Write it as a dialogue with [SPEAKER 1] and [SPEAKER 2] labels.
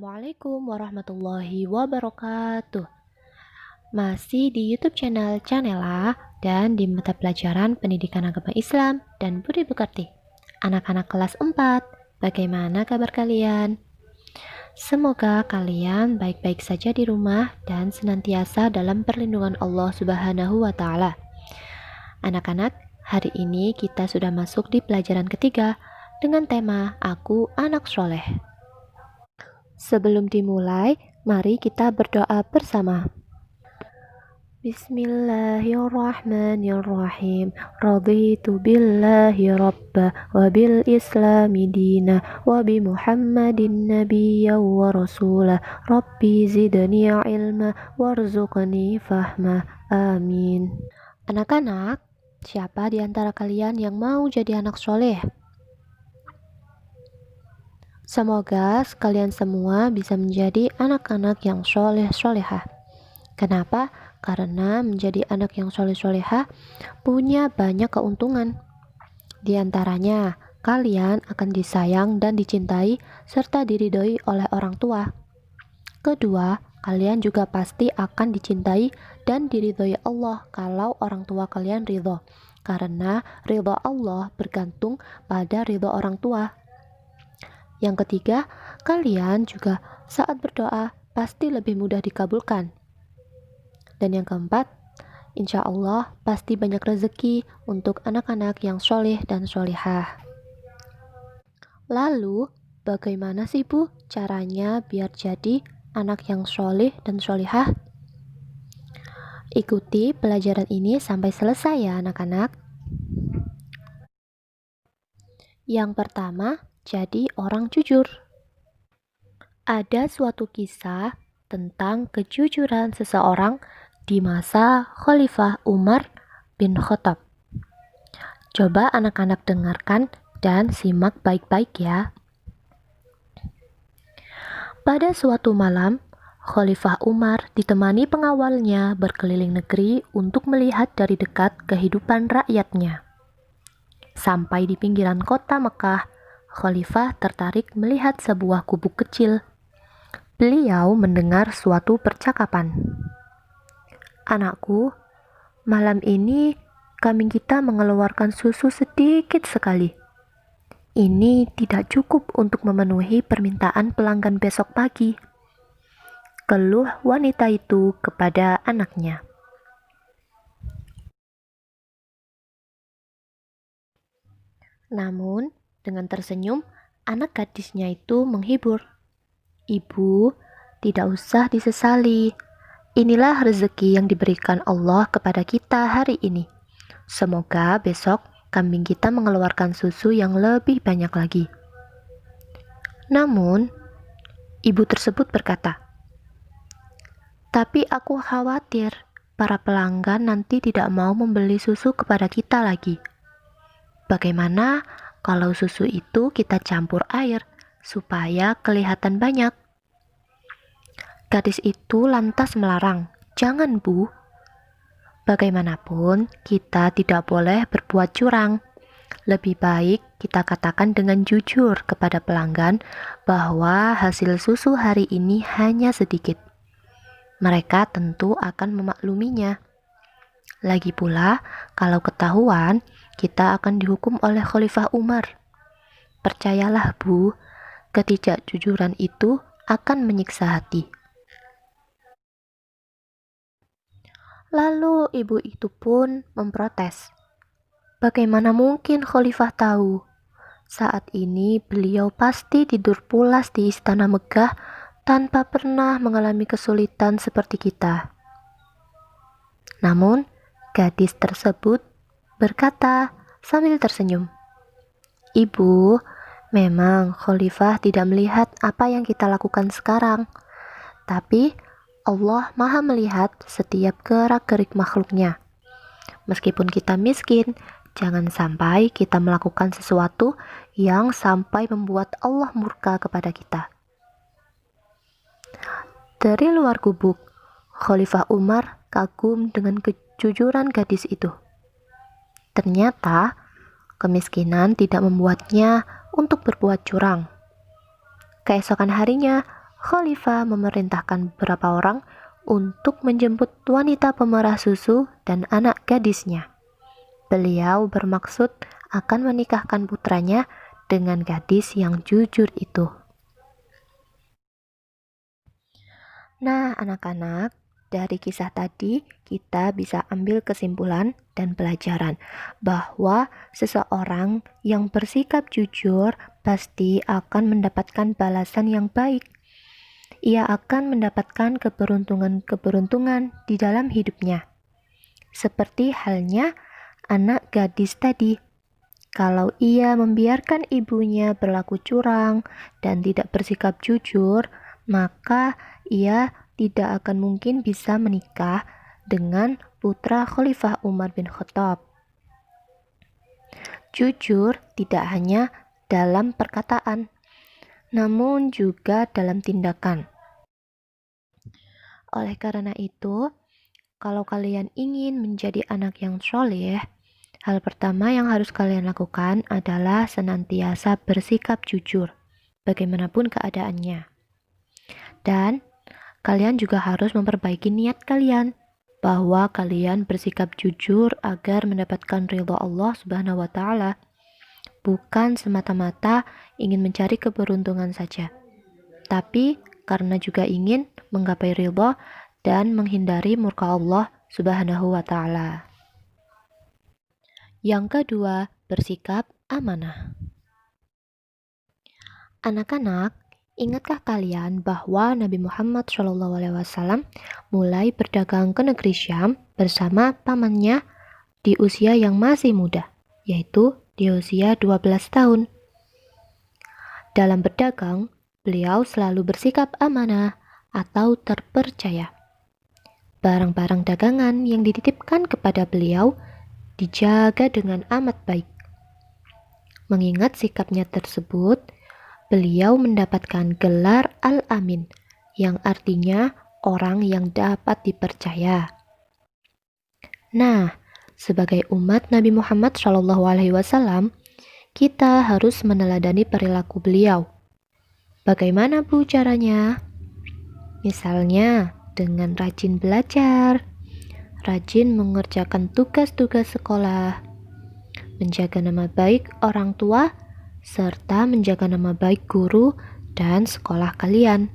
[SPEAKER 1] Assalamualaikum warahmatullahi wabarakatuh. Masih di YouTube channel Chanela dan di mata pelajaran Pendidikan Agama Islam dan Budi Pekerti. Anak-anak kelas 4, bagaimana kabar kalian? Semoga kalian baik-baik saja di rumah dan senantiasa dalam perlindungan Allah Subhanahu wa taala. Anak-anak, hari ini kita sudah masuk di pelajaran ketiga dengan tema Aku Anak Soleh. Sebelum dimulai, mari kita berdoa bersama. Bismillahirrahmanirrahim. Raditu billahi rabba wa bil islami dina wa bi Muhammadin nabiyya wa rasulah. Rabbi zidni ilma warzuqni fahma. Amin. Anak-anak, siapa di antara kalian yang mau jadi anak soleh? Semoga kalian semua bisa menjadi anak-anak yang soleh-solehah. Kenapa? Karena menjadi anak yang soleh-solehah punya banyak keuntungan. Di antaranya, kalian akan disayang dan dicintai serta diridhoi oleh orang tua. Kedua, kalian juga pasti akan dicintai dan diridhoi Allah kalau orang tua kalian ridho. Karena ridho Allah bergantung pada ridho orang tua. Yang ketiga, kalian juga saat berdoa pasti lebih mudah dikabulkan. Dan yang keempat, insya Allah pasti banyak rezeki untuk anak-anak yang soleh dan solehah. Lalu, bagaimana sih Bu caranya biar jadi anak yang soleh dan solehah? Ikuti pelajaran ini sampai selesai ya anak-anak. Yang pertama, jadi orang jujur. Ada suatu kisah tentang kejujuran seseorang di masa Khalifah Umar bin Khattab. Coba anak-anak dengarkan dan simak baik-baik ya. Pada suatu malam, Khalifah Umar ditemani pengawalnya berkeliling negeri untuk melihat dari dekat kehidupan rakyatnya. Sampai di pinggiran kota Mekah, Khalifah tertarik melihat sebuah gubuk kecil. Beliau mendengar suatu percakapan. Anakku, malam ini kambing kita mengeluarkan susu sedikit sekali. Ini tidak cukup untuk memenuhi permintaan pelanggan besok pagi. Keluh wanita itu kepada anaknya. Namun, dengan tersenyum, anak gadisnya itu menghibur. Ibu, tidak usah disesali. Inilah rezeki yang diberikan Allah kepada kita hari ini. Semoga besok kambing kita mengeluarkan susu yang lebih banyak lagi. Namun, ibu tersebut berkata, "Tapi aku khawatir para pelanggan nanti tidak mau membeli susu kepada kita lagi. Bagaimana kalau susu itu kita campur air supaya kelihatan banyak?" Gadis itu lantas melarang, "Jangan, Bu. Bagaimanapun, kita tidak boleh berbuat curang. Lebih baik kita katakan dengan jujur kepada pelanggan bahwa hasil susu hari ini hanya sedikit. Mereka tentu akan memakluminya. Lagi pula, kalau ketahuan, kita akan dihukum oleh Khalifah Umar. Percayalah, Bu, ketidakjujuran itu akan menyiksa hati." Lalu ibu itu pun memprotes. Bagaimana mungkin Khalifah tahu? Saat ini beliau pasti tidur pulas di istana megah tanpa pernah mengalami kesulitan seperti kita. Namun, gadis tersebut berkata sambil tersenyum, "Ibu, memang Khalifah tidak melihat apa yang kita lakukan sekarang, tapi Allah Maha melihat setiap gerak-gerik makhluknya. Meskipun kita miskin, jangan sampai kita melakukan sesuatu yang sampai membuat Allah murka kepada kita." Dari luar gubuk, Khalifah Umar kagum dengan kejujuran gadis itu. Ternyata, kemiskinan tidak membuatnya untuk berbuat curang. Keesokan harinya, Khalifah memerintahkan beberapa orang untuk menjemput wanita pemerah susu dan anak gadisnya. Beliau bermaksud akan menikahkan putranya dengan gadis yang jujur itu. Nah, anak-anak, dari kisah tadi kita bisa ambil kesimpulan dan pelajaran bahwa seseorang yang bersikap jujur pasti akan mendapatkan balasan yang baik. Ia akan mendapatkan keberuntungan-keberuntungan di dalam hidupnya. Seperti halnya anak gadis tadi. Kalau ia membiarkan ibunya berlaku curang dan tidak bersikap jujur, maka ia tidak akan mungkin bisa menikah dengan putra Khalifah Umar bin Khattab. Jujur tidak hanya dalam perkataan, namun juga dalam tindakan. Oleh karena itu, kalau kalian ingin menjadi anak yang soleh, hal pertama yang harus kalian lakukan adalah senantiasa bersikap jujur, bagaimanapun keadaannya. Dan kalian juga harus memperbaiki niat kalian, bahwa kalian bersikap jujur agar mendapatkan ridha Allah Subhanahu wa Ta'ala, bukan semata-mata ingin mencari keberuntungan saja, tapi karena juga ingin menggapai ridha dan menghindari murka Allah Subhanahu wa Ta'ala. Yang kedua, bersikap amanah. Anak-anak, ingatkah kalian bahwa Nabi Muhammad SAW mulai berdagang ke negeri Syam bersama pamannya di usia yang masih muda, yaitu di usia 12 tahun. Dalam berdagang, beliau selalu bersikap amanah atau terpercaya. Barang-barang dagangan yang dititipkan kepada beliau dijaga dengan amat baik. Mengingat sikapnya tersebut, beliau mendapatkan gelar Al-Amin, yang artinya orang yang dapat dipercaya. Nah, sebagai umat Nabi Muhammad SAW, kita harus meneladani perilaku beliau. Bagaimana Bu caranya? Misalnya, dengan rajin belajar, rajin mengerjakan tugas-tugas sekolah, menjaga nama baik orang tua, serta menjaga nama baik guru dan sekolah kalian.